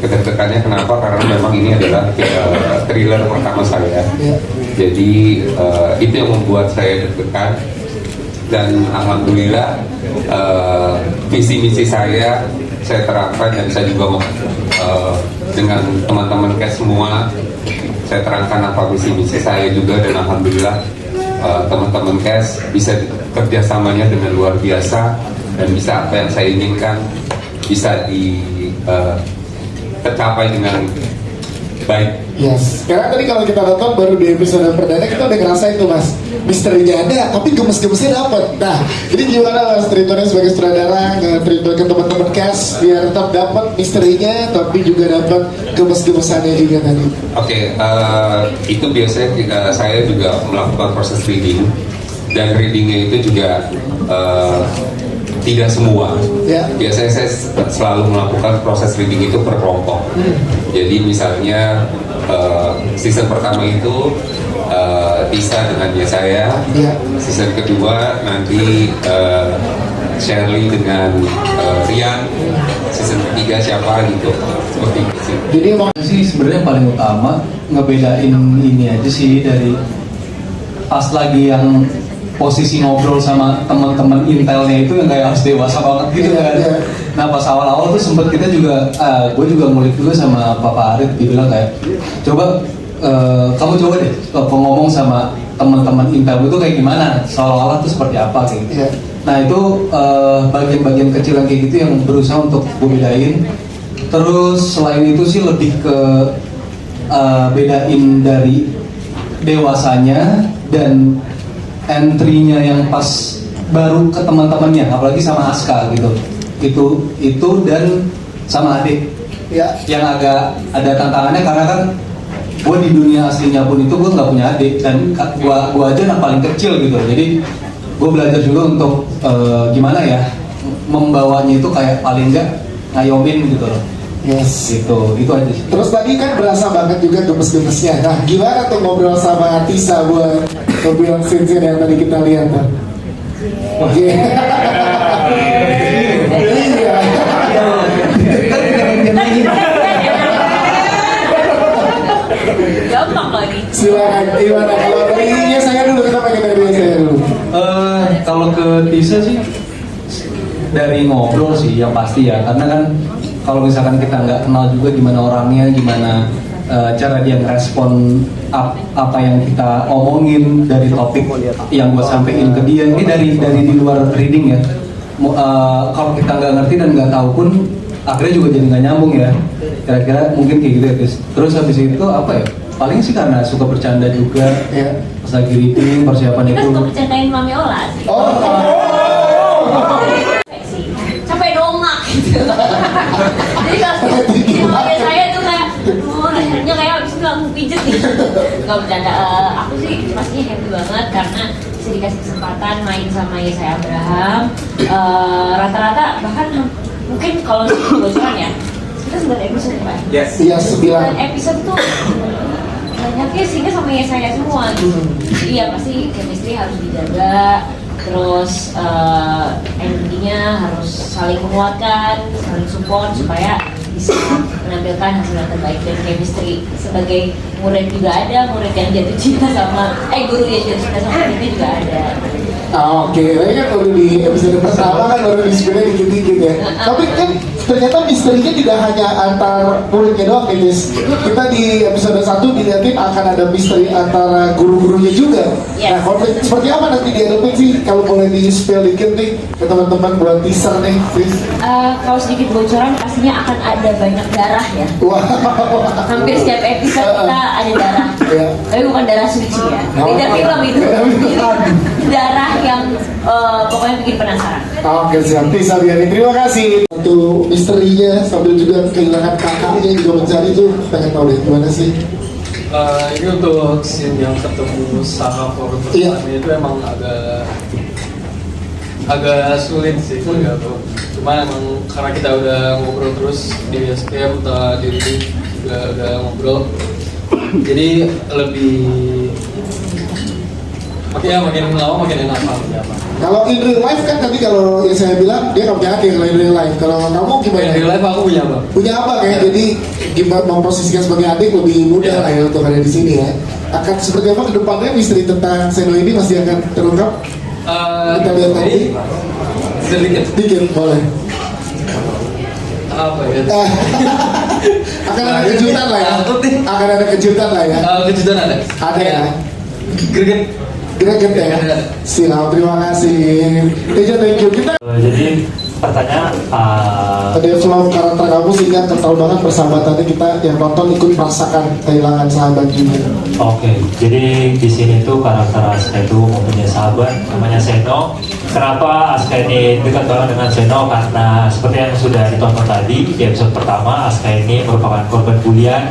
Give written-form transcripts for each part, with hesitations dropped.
Kedeg-degannya kenapa? Karena memang ini adalah thriller pertama saya. Jadi itu yang membuat saya deg-degan. Dan alhamdulillah visi misi saya terapkan, dan saya juga dengan teman-teman cast semua saya terangkan apa visi misi saya juga, dan alhamdulillah teman-teman cast bisa kerjasamanya dengan luar biasa, dan bisa apa yang saya inginkan bisa tercapai dengan baik. Yes, karena tadi kalau kita nonton baru di episode perdana kita udah ngerasain tuh mas, misterinya ada, tapi gemes-gemesnya dapat. Nah, jadi gimana mas treatmentnya sebagai sutradara, nge-treatment ke teman-teman cast biar tetap dapat misterinya, tapi juga dapat gemes-gemesannya juga tadi. Oke, itu biasanya saya juga melakukan proses reading, dan readingnya itu juga tidak semua. Biasanya saya selalu melakukan proses reading itu per kelompok. Jadi misalnya season pertama itu Tisa dengan saya, season kedua nanti Shirley dengan Rian, season ketiga siapa gitu, seperti itu sih. Jadi emang sih sebenarnya paling utama ngebedain ini aja sih, dari pas lagi yang posisi ngobrol sama teman-teman intelnya itu yang kayak harus dewasa banget gitu kan. Nah pas awal-awal tuh sempet kita juga, gue juga ngulik juga sama Papa Arit, dibilang kayak coba kamu coba deh ngomong sama teman-teman intel itu kayak gimana, seolah-olah tuh seperti apa kayak gitu. Nah itu bagian-bagian kecil yang kayak gitu yang berusaha untuk gue bedain. Terus selain itu sih lebih ke bedain dari dewasanya dan entry-nya yang pas baru ke teman-temannya, apalagi sama Aska gitu. Itu dan sama adik yang agak ada tantangannya, karena kan gue di dunia aslinya pun itu gue nggak punya adik, dan gue aja anak paling kecil gitu. Jadi gue belajar juga untuk gimana ya membawanya itu kayak paling nggak ngayomin gitu loh. Yes, itu aja sih. Terus tadi kan berasa banget juga gemes-gemesnya. Nah, gimana tuh ngobrol sama Tisa buat ngobrol scene yang tadi kita lihat tuh? Oke. Gampang lagi. Silakan, gimana? Kalau dari saya dulu, kita pakai dari saya dulu. Kalau ke Tisa sih dari ngobrol sih yang pasti ya, karena kan kalau misalkan kita nggak kenal juga gimana orangnya, gimana cara dia ngerespon apa yang kita omongin dari topik yang gue sampein ke dia, ini dari di luar reading ya. Kalau kita nggak ngerti dan nggak tahu pun akhirnya juga jadi nggak nyambung ya. Kira-kira mungkin kayak gitu ya guys. Terus habis itu apa ya? Paling sih karena suka bercanda juga ya. Pas lagi reading persiapan Kita itu. suka bercandain Mami Ola sih. Sampai dongak gitu. Jadi kalau saya tuh kayak, lehernya kayak abis itu langsung pijet gitu. Gak bercanda. Aku sih pastinya happy banget karena bisa dikasih kesempatan main sama Yesaya Abraham. Rata-rata bahkan mungkin kalau bocoran ya, kita 9 episode Pak. Iya, 9 episode tuh banyaknya sehingga sama Yesaya semua gitu. Iya pasti chemistry harus dijaga. Terus endingnya harus saling menguatkan, saling support supaya bisa menampilkan hasil yang terbaik. Dan chemistry sebagai murid juga ada, murid yang jatuh cinta sama guru yang jatuh cinta sama muridnya juga ada. Oke, ini kan baru di episode pertama kan baru di-spill dikit-dikit ya. Tapi kan ternyata misterinya tidak hanya antar muridnya doang ya guys. Kita di episode 1 dilihatin akan ada misteri antara guru-gurunya juga. Nah, konflik seperti apa nanti dihadapin sih? Kalau boleh di-spill dikit nih ke teman-teman buat teaser nih, please. Kalau sedikit bocoran pastinya akan ada banyak darah ya. Wow. Hampir setiap episode kita ada darah. Tapi bukan darah suci ya. Beda film itu. Darah yang pokoknya bikin penasaran. Oke, siap. Tisa Biani, terima kasih. Untuk misterinya sambil juga kehilangan kakaknya juga mencari tuh, pengen tahu deh gimana sih? Ini untuk scene yang ketemu sama forum pertamanya itu emang agak sulit sih agak tuh. Cuma emang karena kita udah ngobrol terus di SPM atau di reading juga udah ngobrol, jadi lebih makin lama makin enak ya, Pak. Kalau in real life kan tadi kalau yang saya bilang dia nggak punya adik kalau in real life. Kalau kamu gimana? In real life aku punya, Pak. Punya apa kayak jadi gimana memposisikan sebagai adik lebih mudah lah ya untuk ada di sini ya. Akan seperti apa kedepannya misteri tentang Seno ini masih akan terungkap? Kita lihat nanti. Sedikit boleh. Apa ya? Akan ada kejutan lah ya. Akan ada kejutan lah ya. Kejutan ada. Ada ya. Greget. Ya. Siap, terima kasih. Teja, thank you. Kita Jadi pertanyaan develop karakter kamu sehingga ketahuan banget persahabatannya kita yang nonton ikut merasakan kehilangan sahabat juga. Oke, jadi di sini tuh karakter Aska itu mempunyai sahabat namanya Seno. Kenapa Aska ini dekat banget dengan Seno? Karena seperti yang sudah ditonton tadi di episode pertama, Aska ini merupakan korban bulian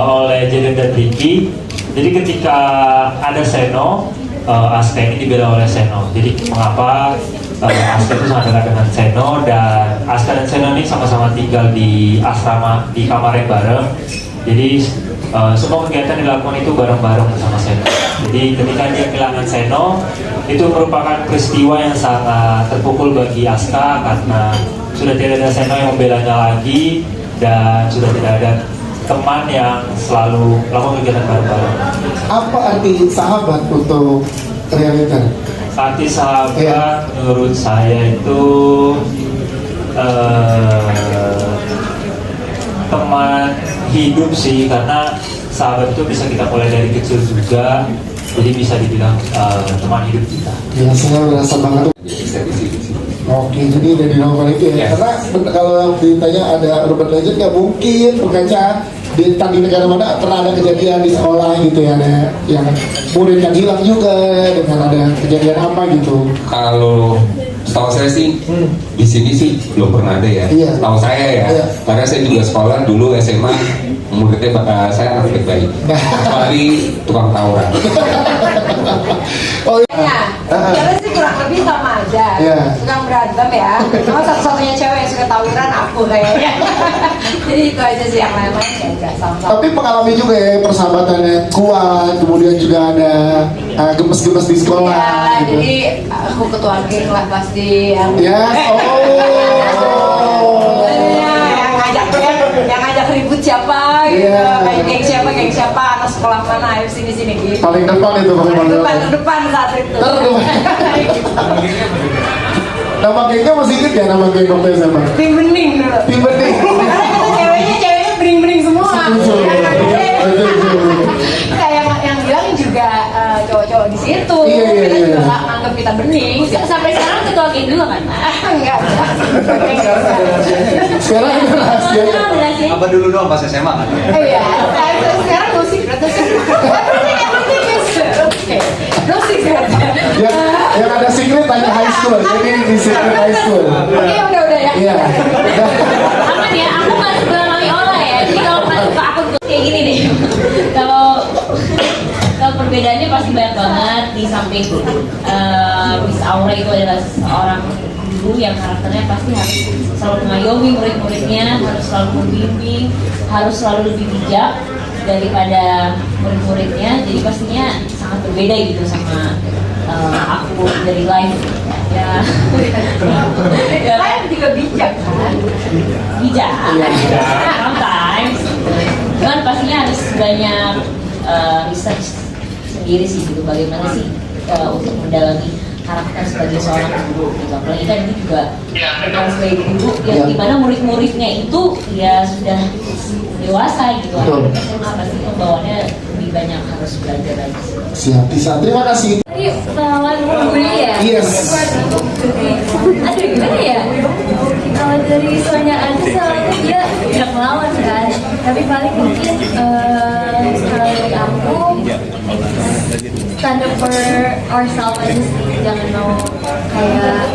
oleh Jaden dan Ricky. Jadi ketika ada Seno, Aska ini dibela oleh Seno. Jadi mengapa Aska itu sangat dekat dengan Seno, dan Aska dan Seno ini sama-sama tinggal di asrama di kamar yang bareng. Jadi semua kegiatan dilakukan itu bareng-bareng bersama Seno. Jadi ketika dia kehilangan Seno, itu merupakan peristiwa yang sangat terpukul bagi Aska karena sudah tidak ada Seno yang membelanya lagi, dan sudah tidak ada teman yang selalu melakukan kegiatan bareng-bareng. Apa arti sahabat untuk realita? Arti sahabat menurut saya itu teman hidup sih, karena sahabat itu bisa kita mulai dari kecil juga, jadi bisa dibilang teman hidup kita. Ya, saya merasa banget. Oke, jadi dari novel itu ya. Yes. Karena kalau ditanya ada urban legend nggak mungkin berkaca di negara mana pernah ada kejadian di sekolah gitu ya, ada yang murid yang hilang juga dengan ada kejadian apa gitu. Kalau setahu saya sih di sini sih belum pernah ada ya. Iya. Setahu saya ya, Iya. karena saya juga sekolah dulu SMA, muridnya saya anak baik-baik, kecuali tukang tawuran. Oh iya. Ya sih kurang lebih sama aja. Iya. Suka berantem ya. Cuma satu-satunya cewek yang suka tawuran aku kayaknya. Jadi itu aja sih, yang lain-lain ya enggak sama-sama. Tapi mengalami juga ya persahabatannya kuat, kemudian juga ada gemes-gemes di sekolah. Ya, gitu. jadi aku ketua geng lah pasti yang Yes, yang ngajak ribut siapa gitu, Iya. kayak geng siapa, anak sekolah mana, ayo sini gitu. paling depan itu paling Depan saat itu. Nama gengnya masih inget ya, nama geng waktu SMA? Tim bening dulu. Tim Bening. Karena kata ceweknya bening-bening semua. Kayak yang bilang juga cowok-cowok di situ. Iya. Kita juga nggak nganggap kita bening. Sampai sekarang ketua geng juga kan? Enggak. Sekarang itu rahasia. Sekarang berhasil. Apa dulu doang pas SMA kan? Iya. Sekarang no secret. Everything is okay. No secret. Yang ada secret tanya high school, jadi di secret high school. Oke, udah ya. Iya. Aman ya, aku masuk ke Mami Ola ya. Jadi kalau masuk ke akun gue kayak gini nih. Kalau perbedaannya pasti banyak banget. Di samping Miss Aura itu adalah seorang guru yang karakternya pasti harus selalu mengayomi murid-muridnya, harus selalu membimbing, harus selalu lebih bijak daripada murid-muridnya. Jadi pastinya sangat berbeda gitu sama aku dari live ya. Lain juga bijak kan. Bijak sometimes, cuman pastinya harus banyak research sendiri sih gitu, bagaimana sih untuk mendalami karakter sebagai seorang guru gitu. Apalagi kan ini juga bukan sebagai guru yang dimana murid-muridnya itu ya sudah dewasa gitu. SMA pasti pembawaannya lebih banyak harus belajar lagi sih. Siap, bisa. Terima kasih. Tadi lawan bully ya? Yes. Aduh gimana ya? Kalau dari Sonya aja soalnya dia tidak melawan kan, tapi paling mungkin kalau dari aku stand up for ourselves aja sih, jangan mau kayak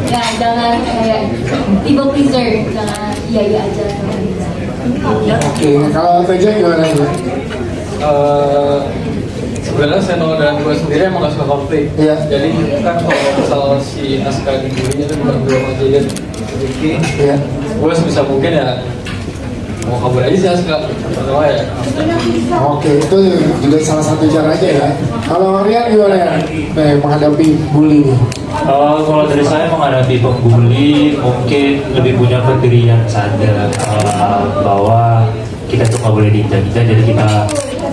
ya jangan kayak people pleaser, jangan iya aja. Oke, kalau Teja gimana Bu? Sebenarnya Seno dan gue sendiri emang gak suka konflik. Iya. Jadi kan kalau misal si Aska dibully itu bukan gue sama Jaden, Ricky. Iya. Gue sebisa mungkin ya mau kabur aja sih Aska pertama ya. Oke, itu juga salah satu caranya ya. Kalau Rian gimana ya? Menghadapi bully nih. Kalau dari saya menghadapi pembuli mungkin lebih punya pendirian saja bahwa kita tuh nggak boleh diinjak-injak, jadi kita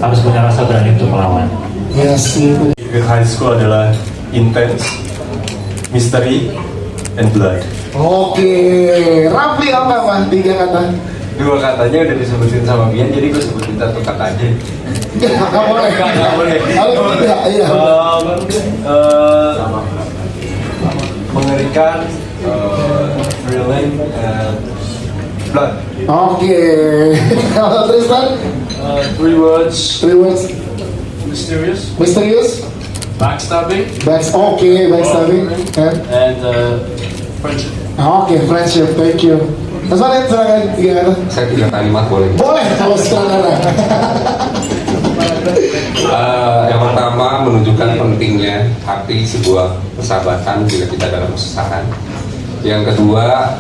harus punya rasa berani untuk melawan. Ya sih. High school adalah intense, mystery, and blood. Oke, Rafli apa mah 3 kata? 2 katanya udah disebutin sama Bian, jadi gue sebutin 1 kata aja. Nggak boleh. Nggak boleh. Kalau tidak, iya. Mengerikan, thrilling, and blood. Oke. Kalau Tristan? 3 words. 3 words. Mysterious, Misterius. backstabbing, Backstabbing. and friendship. Oke, friendship. Thank you. Mas Farid, silakan 3 kata. Saya 3 kalimat boleh. Boleh kalau sutradara. Yang pertama menunjukkan pentingnya arti sebuah persahabatan bila kita dalam kesusahan. Yang kedua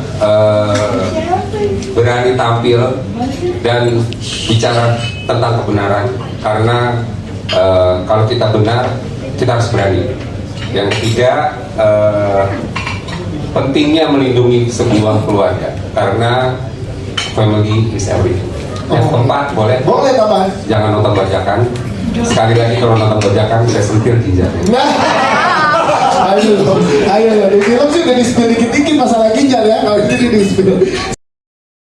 berani tampil dan bicara tentang kebenaran, karena kalau kita benar kita harus berani. Yang ketiga pentingnya melindungi sebuah keluarga, karena family is everything. Yang keempat boleh Boleh tambahan. jangan nonton bajakan. Sekali lagi kalau nonton bajakan bisa sentil ginjalnya. Nah, ayo, di film sih udah di-spill dikit-dikit masalah ginjal ya, kalau ini di-spill.